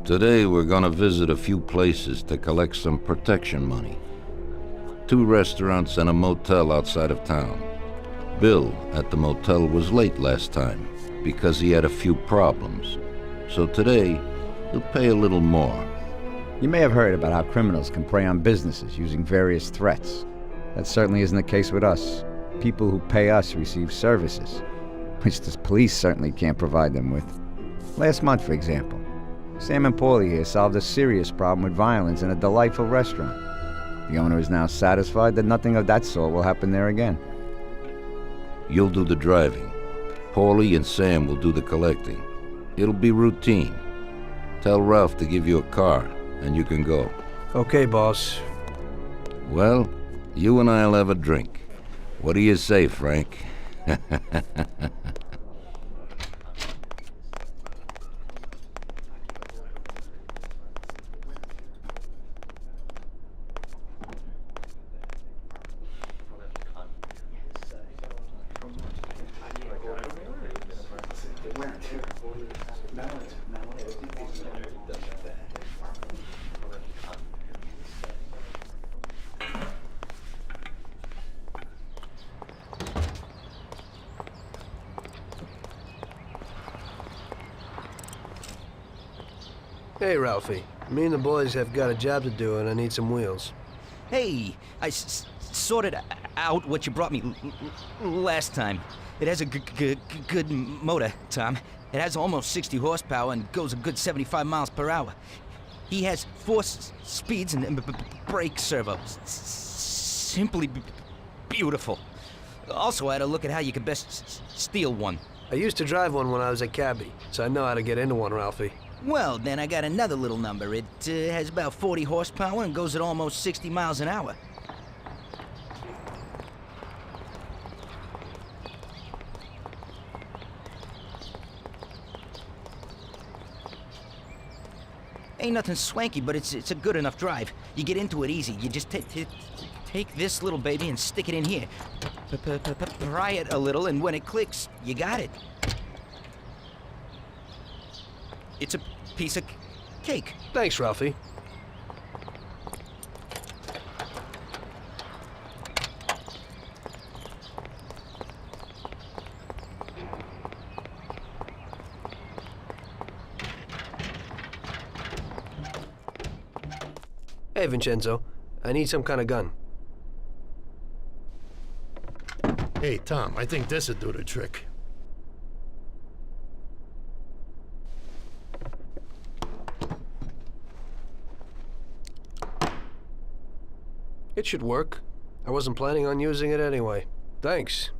Today we're gonna visit a few places to collect some protection money. 2 restaurants and a motel outside of town. Bill at the motel was late last time because he had a few problems. So today, he'll pay a little more. You may have heard about how criminals can prey on businesses using various threats. That certainly isn't the case with us. People who pay us receive services, which the police certainly can't provide them with. Last month, for example, Sam and Paulie here solved a serious problem with violence in a delightful restaurant. The owner is now satisfied that nothing of that sort will happen there again. You'll do the driving. Paulie and Sam will do the collecting. It'll be routine. Tell Ralph to give you a car, and you can go. Okay, boss. Well, you and I'll have a drink. What do you say, Frank? Hey, Ralphie. Me and the boys have got a job to do, and I need some wheels. Hey, I sorted out what you brought me last time. It has a good motor, Tom. It has almost 60 horsepower and goes a good 75 miles per hour. He has 4 speeds and brake servo. Simply beautiful. Also, I had a look at how you could best steal one. I used to drive one when I was a cabbie, so I know how to get into one, Ralphie. Well, then I got another little number. It has about 40 horsepower and goes at almost 60 miles an hour. Ain't nothing swanky, but it's a good enough drive. You get into it easy. You just take this little baby and stick it in here. Pry it a little, and when it clicks, you got it. It's a piece of cake. Thanks, Ralphie. Hey, Vincenzo. I need some kind of gun. Hey, Tom, I think this would do the trick. It should work. I wasn't planning on using it anyway. Thanks.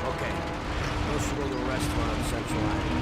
Okay. Let's go to a restaurant on Central Island.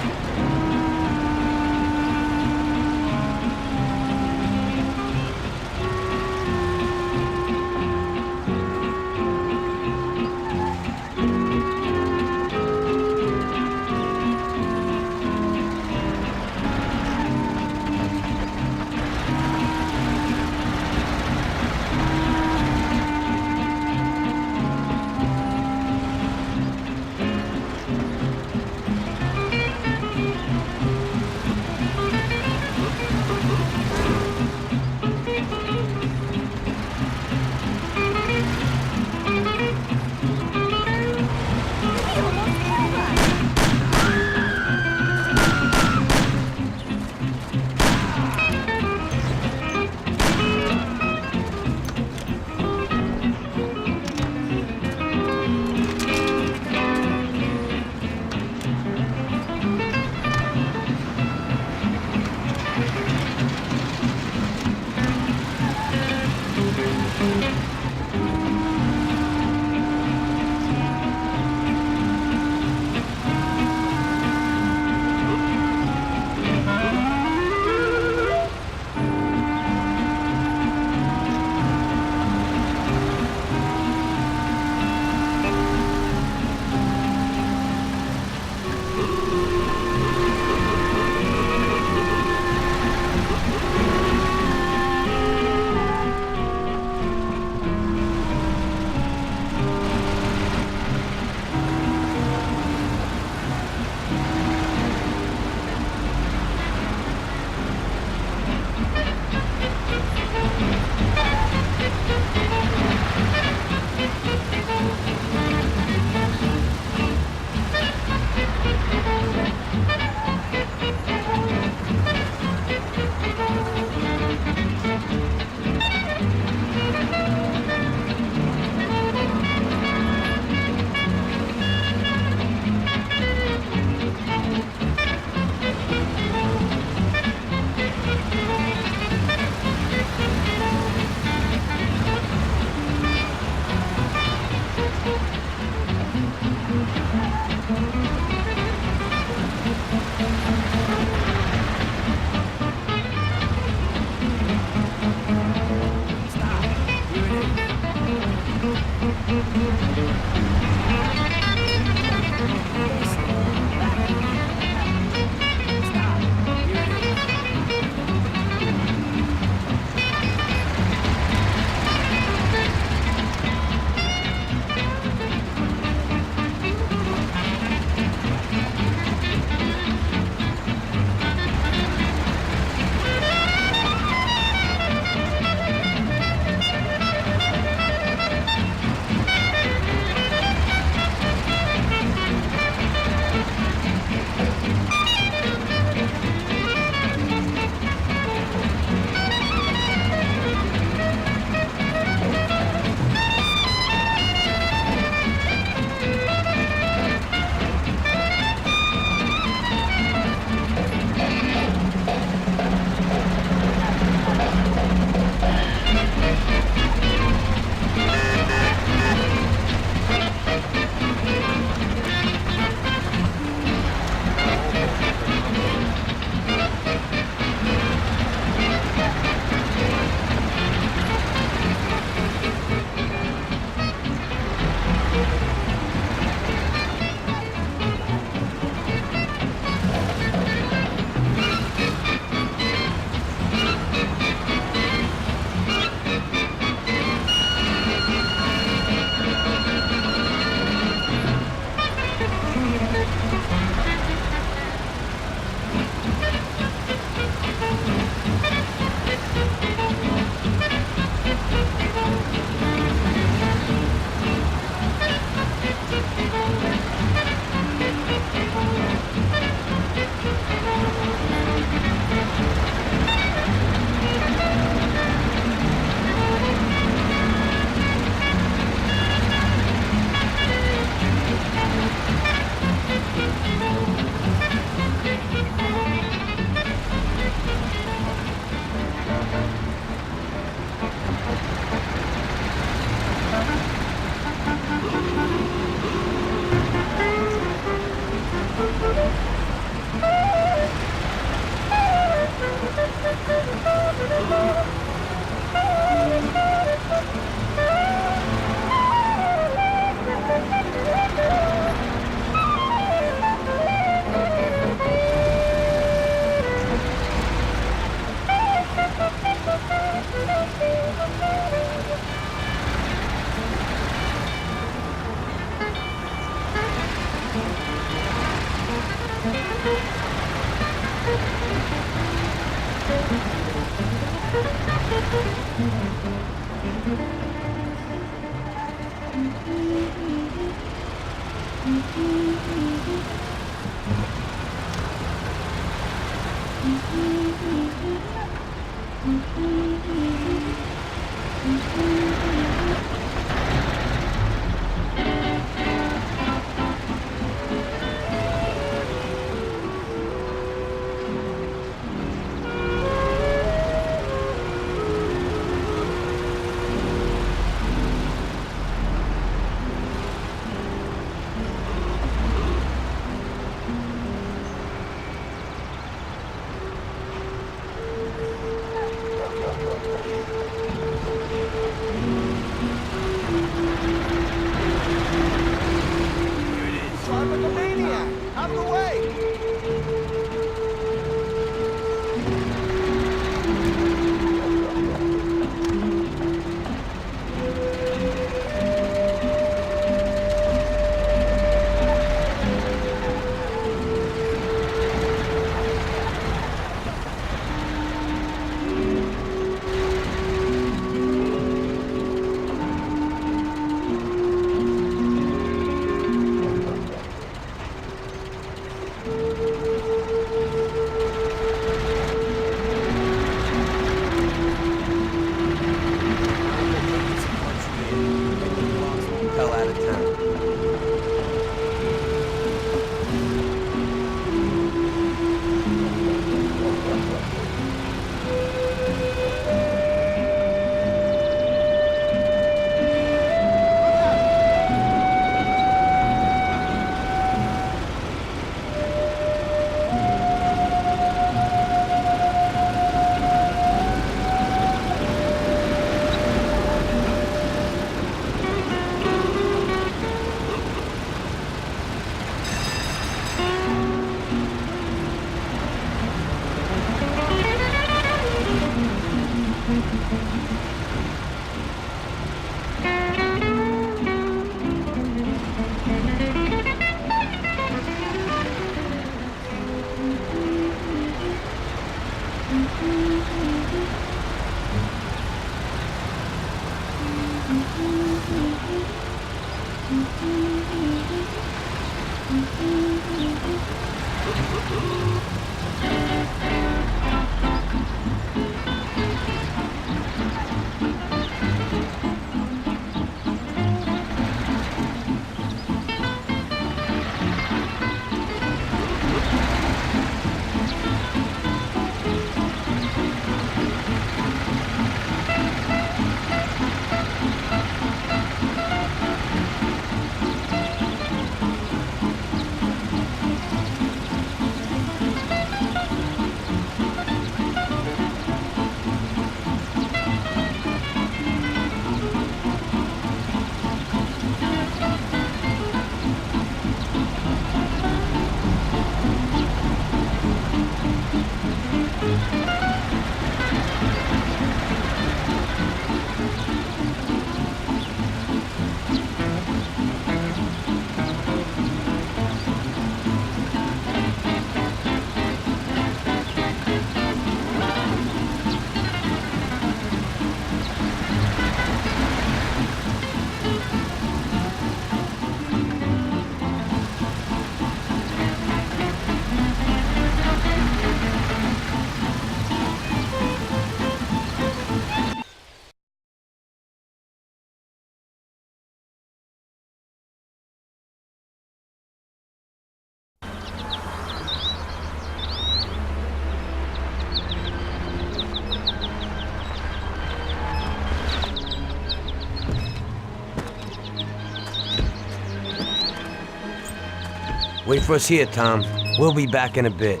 Wait for us here, Tom. We'll be back in a bit.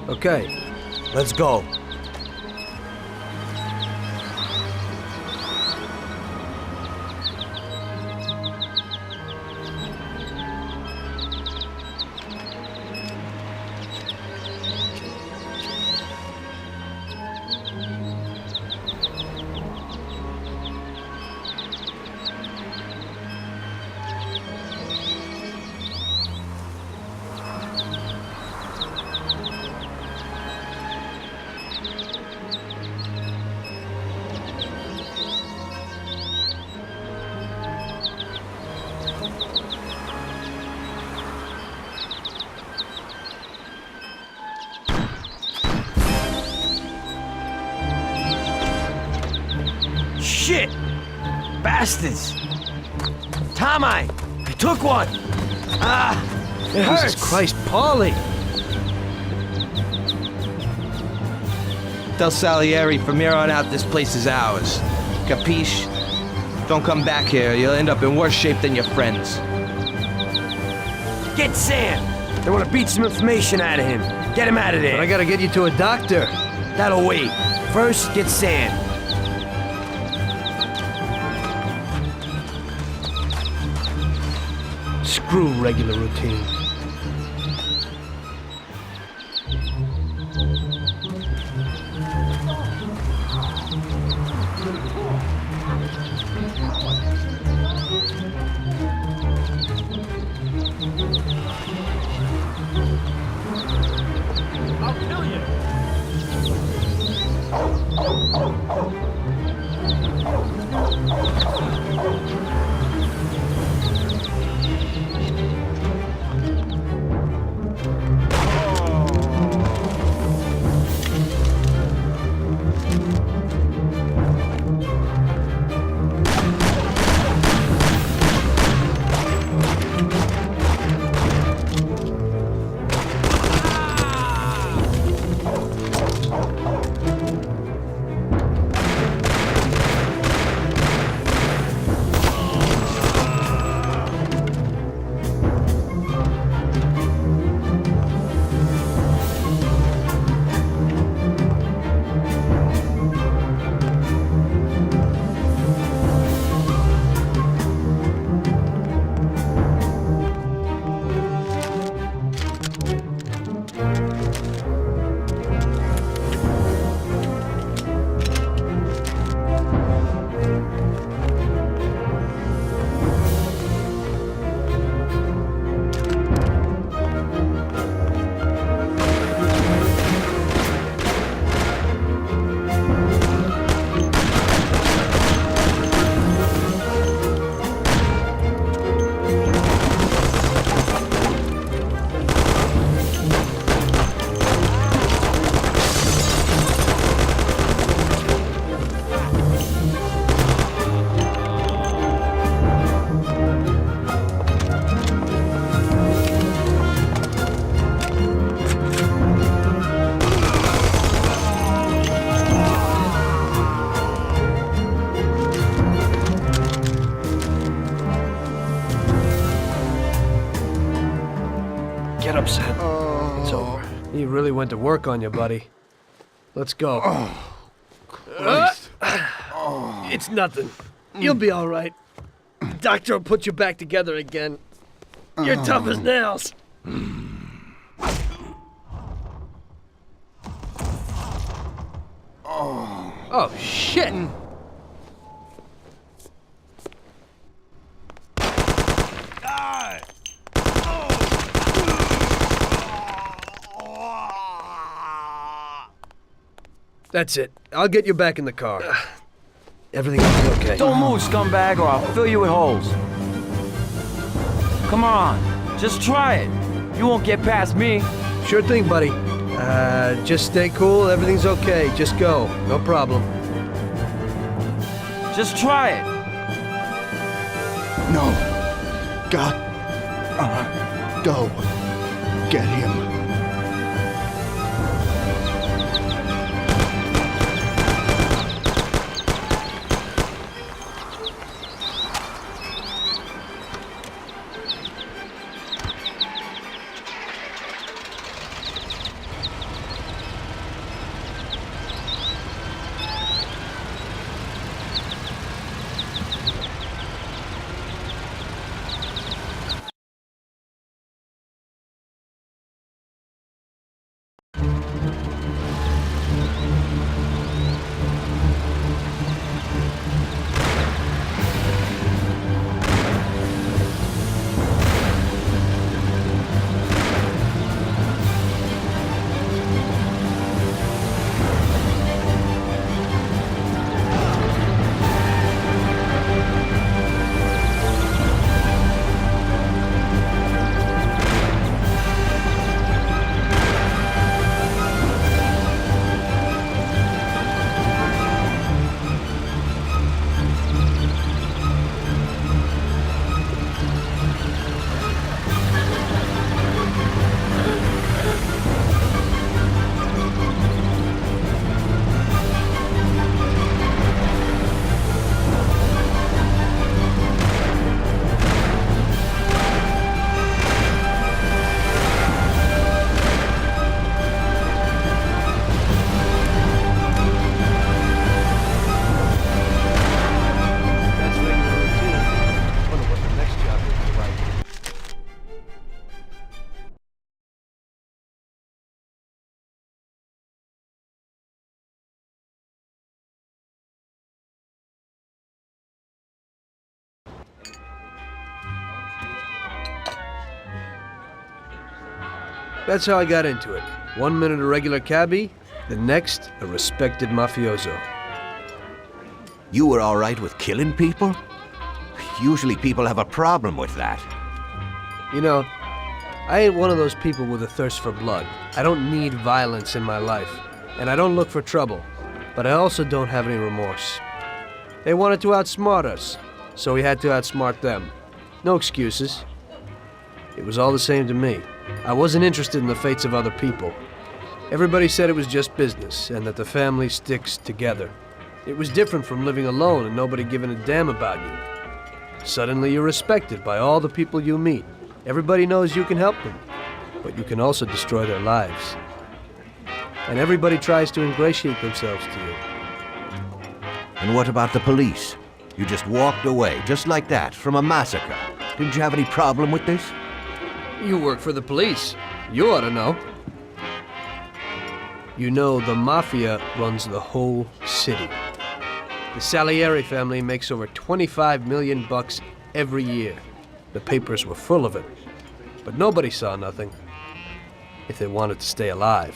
Okay. Let's go. Shit! Bastards! Tom, I took one! Ah! It hurts! Jesus Christ, Paulie! Del Salieri, from here on out, this place is ours. Capiche? Don't come back here. You'll end up in worse shape than your friends. Get Sam! They want to beat some information out of him. Get him out of there. But I gotta get you to a doctor. That'll wait. First, get Sam. Screw regular routine. I'll kill you. Get up, Sam. It's over. He really went to work on you, buddy. Let's go. It's nothing. You'll be all right. The doctor will put you back together again. You're tough as nails. Oh, shit! That's it. I'll get you back in the car. Everything will be okay. Don't move, scumbag, or I'll fill you with holes. Come on, just try it. You won't get past me. Sure thing, buddy. Just stay cool. Everything's okay. Just go. No problem. Just try it. No. God. Go. Get him. That's how I got into it. 1 minute a regular cabbie, the next a respected mafioso. You were all right with killing people? Usually people have a problem with that. You know, I ain't one of those people with a thirst for blood. I don't need violence in my life, and I don't look for trouble, but I also don't have any remorse. They wanted to outsmart us, so we had to outsmart them. No excuses. It was all the same to me. I wasn't interested in the fates of other people. Everybody said it was just business, and that the family sticks together. It was different from living alone and nobody giving a damn about you. Suddenly you're respected by all the people you meet. Everybody knows you can help them, but you can also destroy their lives. And everybody tries to ingratiate themselves to you. And what about the police? You just walked away, just like that, from a massacre. Didn't you have any problem with this? You work for the police. You ought to know. You know, the Mafia runs the whole city. The Salieri family makes over 25 million bucks every year. The papers were full of it. But nobody saw nothing. If they wanted to stay alive.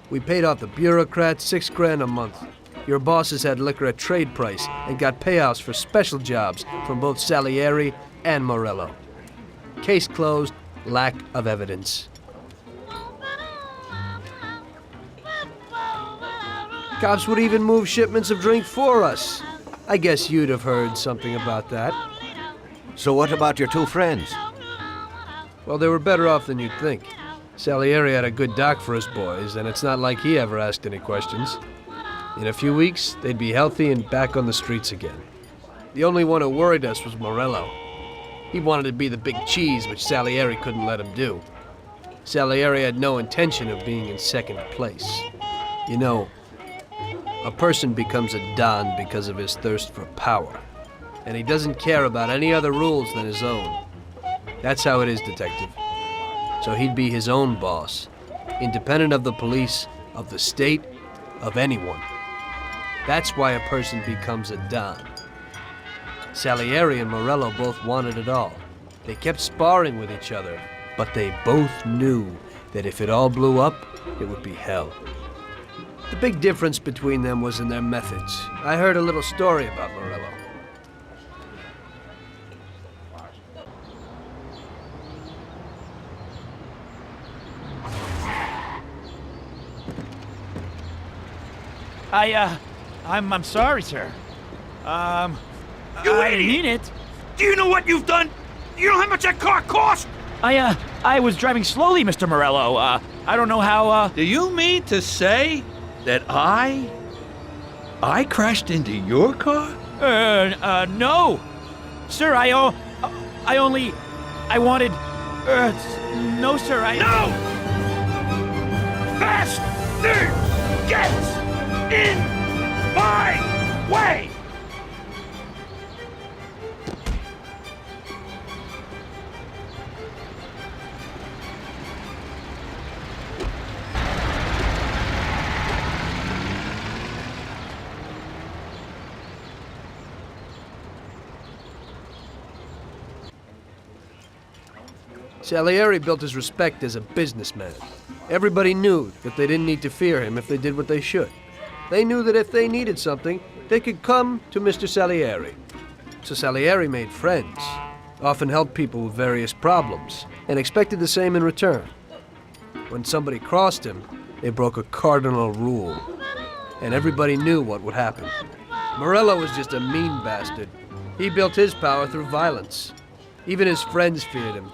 We paid off the bureaucrats $6 grand a month. Your bosses had liquor at trade price and got payouts for special jobs from both Salieri and Morello. Case closed, lack of evidence. Cops would even move shipments of drink for us. I guess you'd have heard something about that. So what about your two friends? Well, they were better off than you'd think. Salieri had a good doc for his boys, and it's not like he ever asked any questions. In a few weeks, they'd be healthy and back on the streets again. The only one who worried us was Morello. He wanted to be the big cheese, which Salieri couldn't let him do. Salieri had no intention of being in second place. You know, a person becomes a Don because of his thirst for power. And he doesn't care about any other rules than his own. That's how it is, Detective. So he'd be his own boss, independent of the police, of the state, of anyone. That's why a person becomes a Don. Salieri and Morello both wanted it all. They kept sparring with each other, but they both knew that if it all blew up, it would be hell. The big difference between them was in their methods. I heard a little story about Morello. I'm sorry, sir. You I idiot! mean it. Do you know what you've done? You know how much that car cost? I was driving slowly, Mr. Morello. I don't know how, Do you mean to say that I crashed into your car? no. Sir, I wanted, no, sir, No! Bastard gets in my way! Salieri built his respect as a businessman. Everybody knew that they didn't need to fear him if they did what they should. They knew that if they needed something, they could come to Mr. Salieri. So Salieri made friends, often helped people with various problems, and expected the same in return. When somebody crossed him, they broke a cardinal rule, and everybody knew what would happen. Morello was just a mean bastard. He built his power through violence. Even his friends feared him.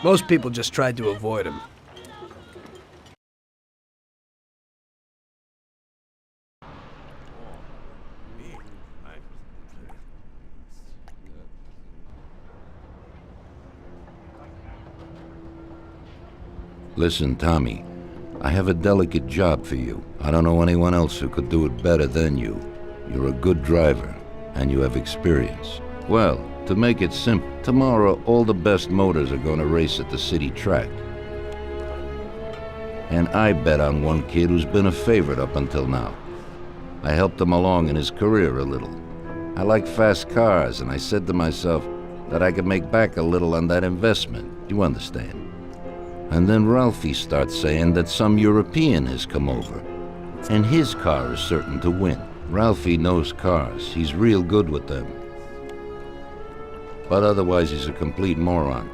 Most people just tried to avoid him. Listen, Tommy, I have a delicate job for you. I don't know anyone else who could do it better than you. You're a good driver, and you have experience. Well, to make it simple, tomorrow all the best motors are going to race at the city track. And I bet on one kid who's been a favorite up until now. I helped him along in his career a little. I like fast cars, and I said to myself that I could make back a little on that investment. You understand? And then Ralphie starts saying that some European has come over, and his car is certain to win. Ralphie knows cars. He's real good with them. But otherwise, he's a complete moron.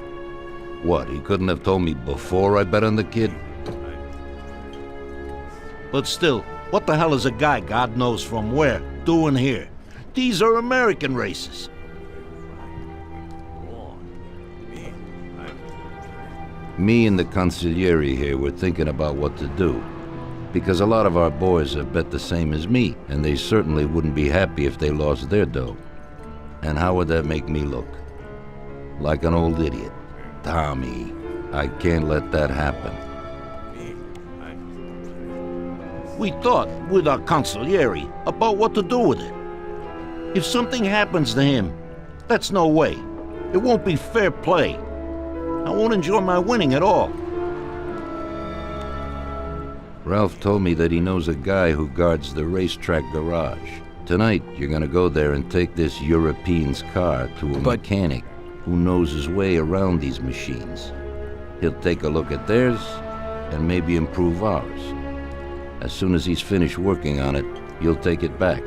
What, he couldn't have told me before I bet on the kid? But still, what the hell is a guy, God knows from where, doing here? These are American races. Me and the consigliere here were thinking about what to do, because a lot of our boys have bet the same as me, and they certainly wouldn't be happy if they lost their dough. And how would that make me look? Like an old idiot. Tommy, I can't let that happen. We thought, with our consigliere, about what to do with it. If something happens to him, that's no way. It won't be fair play. I won't enjoy my winning at all. Ralph told me that he knows a guy who guards the racetrack garage. Tonight, you're gonna go there and take this European's car to a mechanic who knows his way around these machines. He'll take a look at theirs and maybe improve ours. As soon as he's finished working on it, you'll take it back.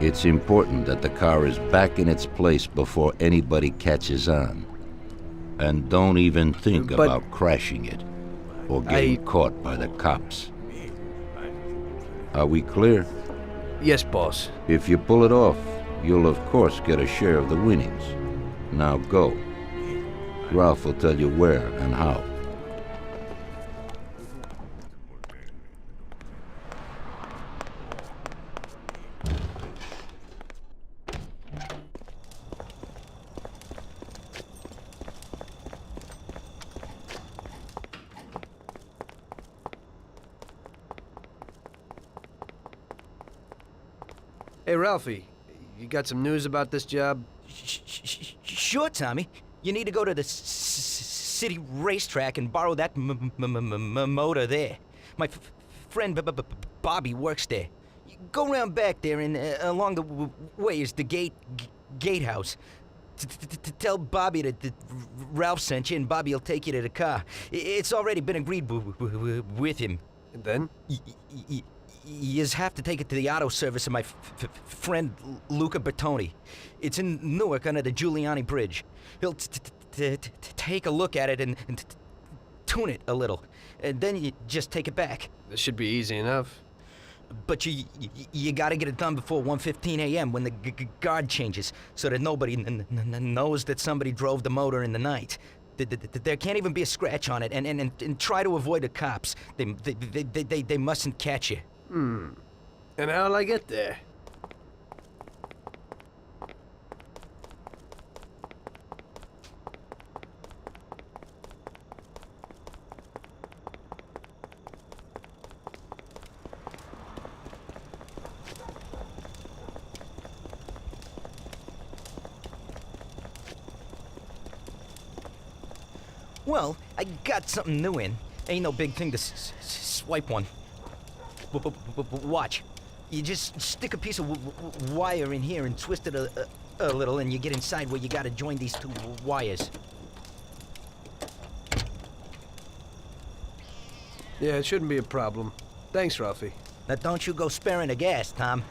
It's important that the car is back in its place before anybody catches on. And don't even think about crashing it or getting caught by the cops. Are we clear? Yes, boss. If you pull it off, you'll of course get a share of the winnings. Now go. Ralph will tell you where and how. Hey, Ralphie, you got some news about this job? Sure, Tommy. You need to go to the city racetrack and borrow that motor there. My friend Bobby works there. Go around back there and along the way is the gatehouse. Tell Bobby that Ralph sent you and Bobby will take you to the car. It's already been agreed with him. And then? You just have to take it to the auto service of my friend Luca Bertoni. It's in Newark under the Giuliani Bridge. He'll take a look at it and tune it a little. And then you just take it back. This should be easy enough. But you gotta get it done before 1:15 a.m. when the guard changes, so that nobody knows that somebody drove the motor in the night. There can't even be a scratch on it, and try to avoid the cops. They mustn't catch you. And how'll I get there? Well, I got something new in. Ain't no big thing to swipe one. Watch. You just stick a piece of wire in here and twist it a little, and you get inside where you gotta join these two wires. Yeah, it shouldn't be a problem. Thanks, Ralphie. Now don't you go sparing the gas, Tom.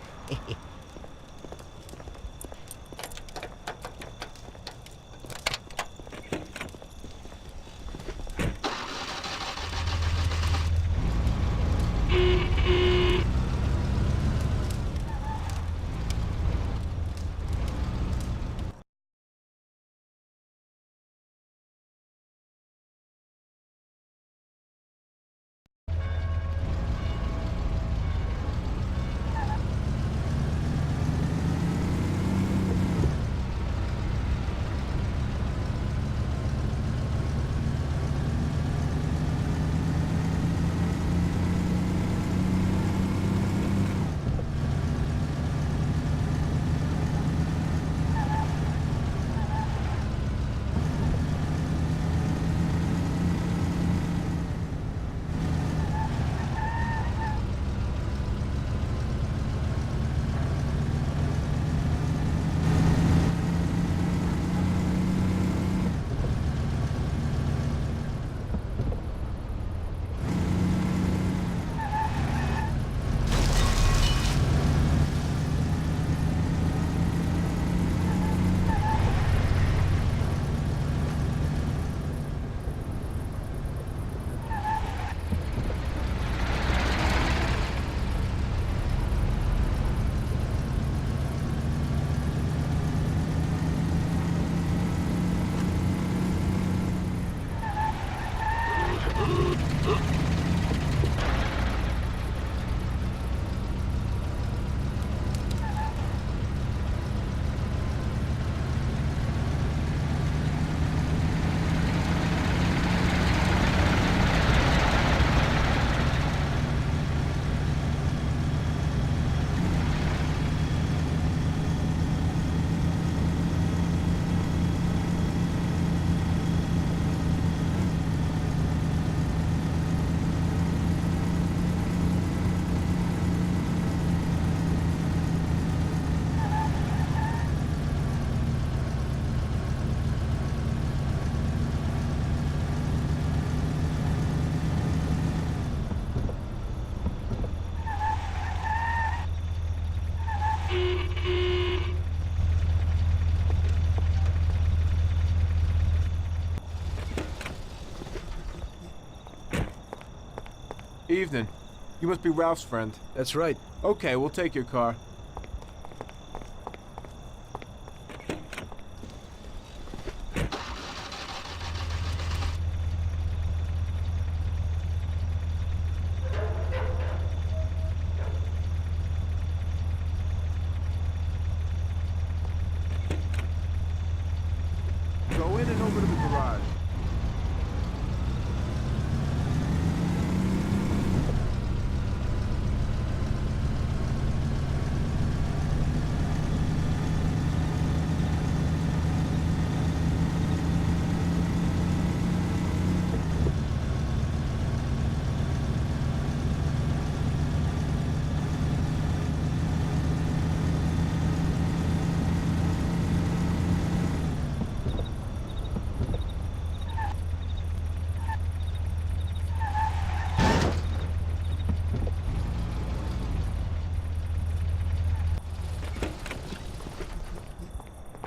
Evening. You must be Ralph's friend. That's right. Okay, we'll take your car. Go in and over to the garage.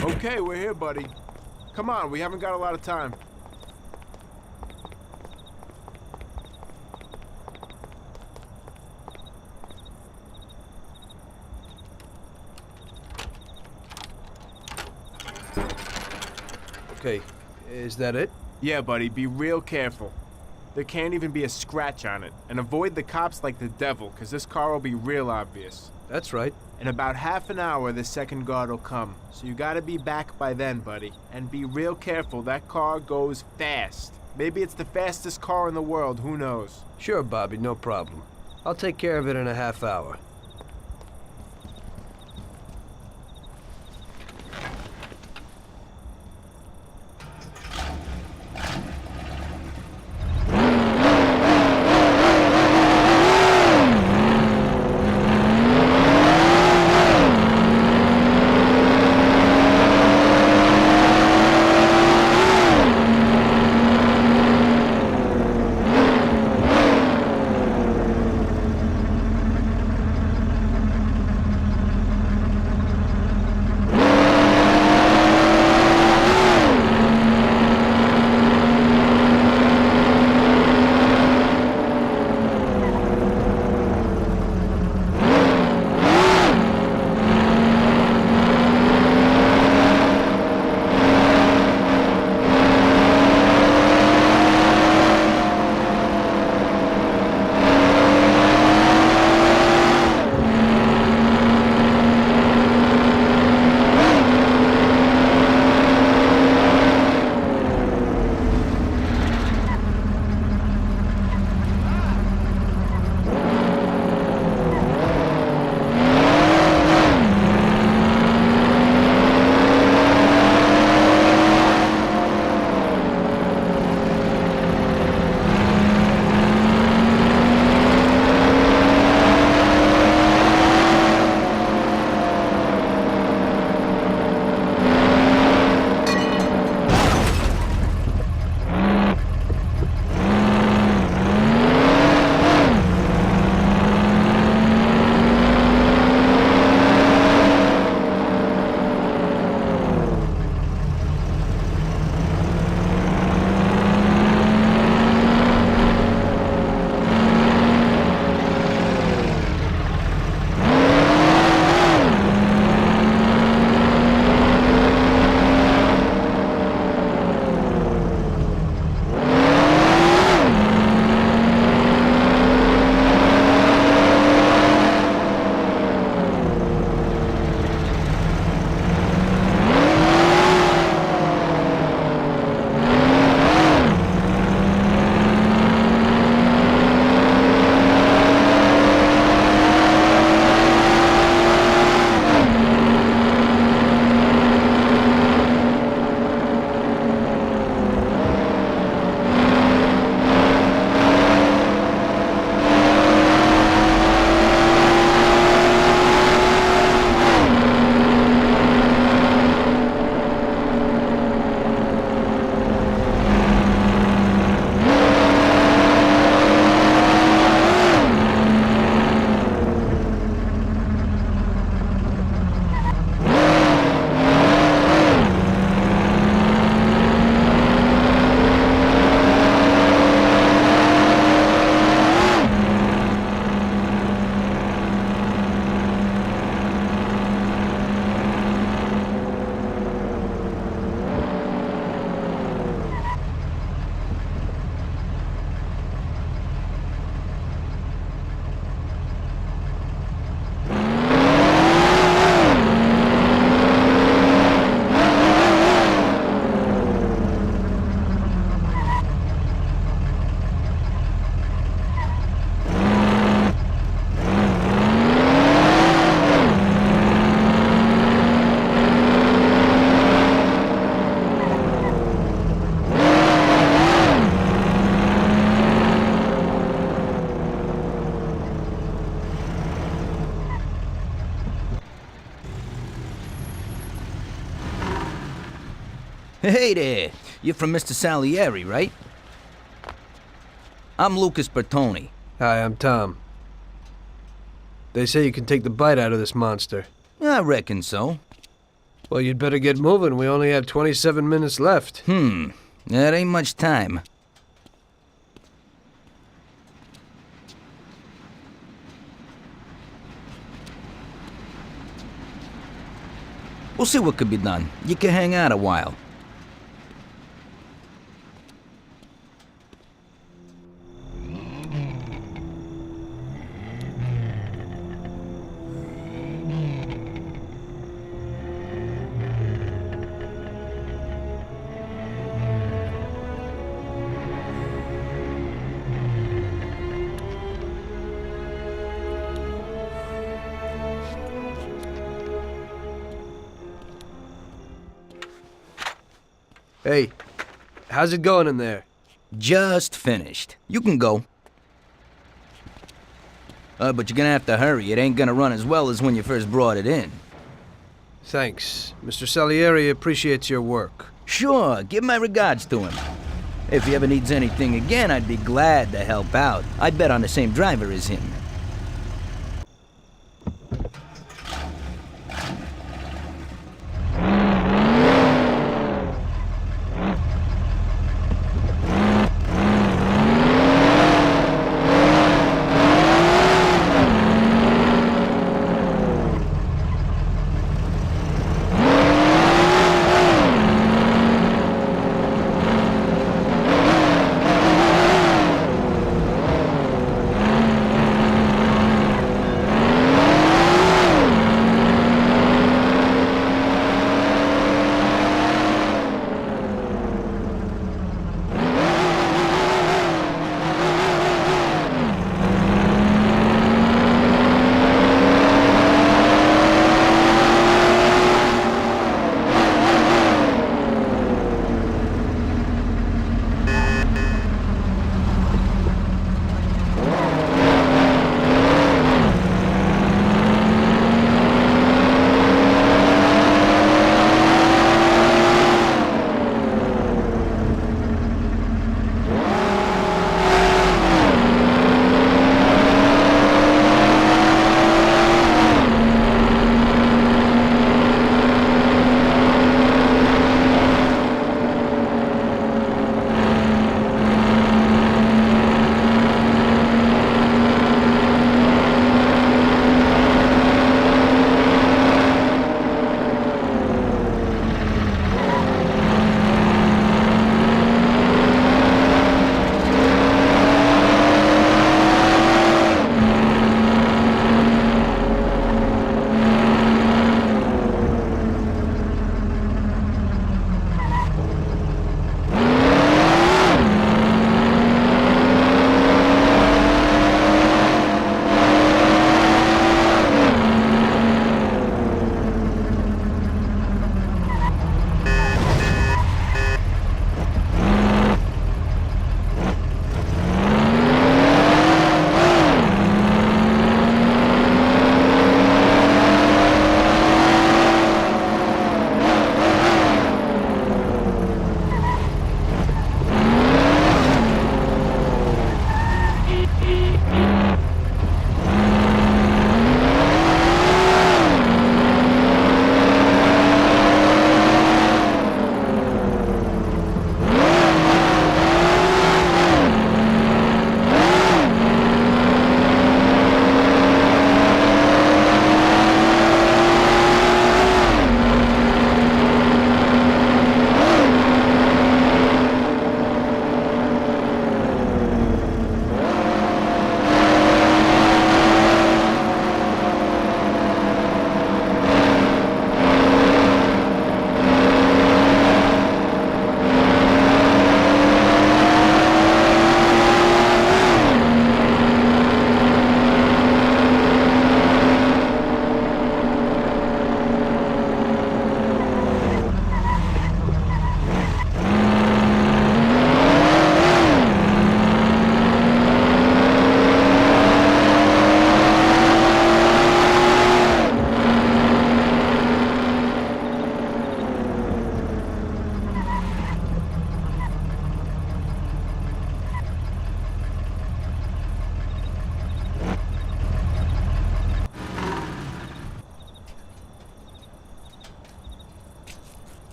Okay, we're here, buddy. Come on, we haven't got a lot of time. Okay, is that it? Yeah, buddy, be real careful. There can't even be a scratch on it. And avoid the cops like the devil, because this car will be real obvious. That's right. In about half an hour, the second guard will come. So you gotta be back by then, buddy. And be real careful, that car goes fast. Maybe it's the fastest car in the world, who knows? Sure, Bobby, no problem. I'll take care of it in a half hour. Hey there. You're from Mr. Salieri, right? I'm Lucas Bertoni. Hi, I'm Tom. They say you can take the bite out of this monster. I reckon so. Well, you'd better get moving. We only have 27 minutes left. That ain't much time. We'll see what could be done. You can hang out a while. Hey, how's it going in there? Just finished. You can go. But you're gonna have to hurry. It ain't gonna run as well as when you first brought it in. Thanks. Mr. Salieri appreciates your work. Sure, give my regards to him. If he ever needs anything again, I'd be glad to help out. I bet on the same driver as him.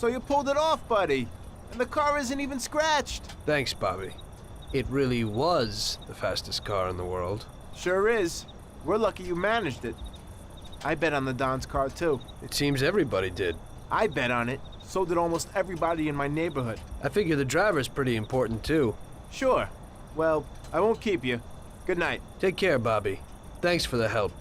So you pulled it off, buddy. And the car isn't even scratched. Thanks, Bobby. It really was the fastest car in the world. Sure is. We're lucky you managed it. I bet on the Don's car, too. It seems everybody did. I bet on it. So did almost everybody in my neighborhood. I figure the driver's pretty important, too. Sure. Well, I won't keep you. Good night. Take care, Bobby. Thanks for the help.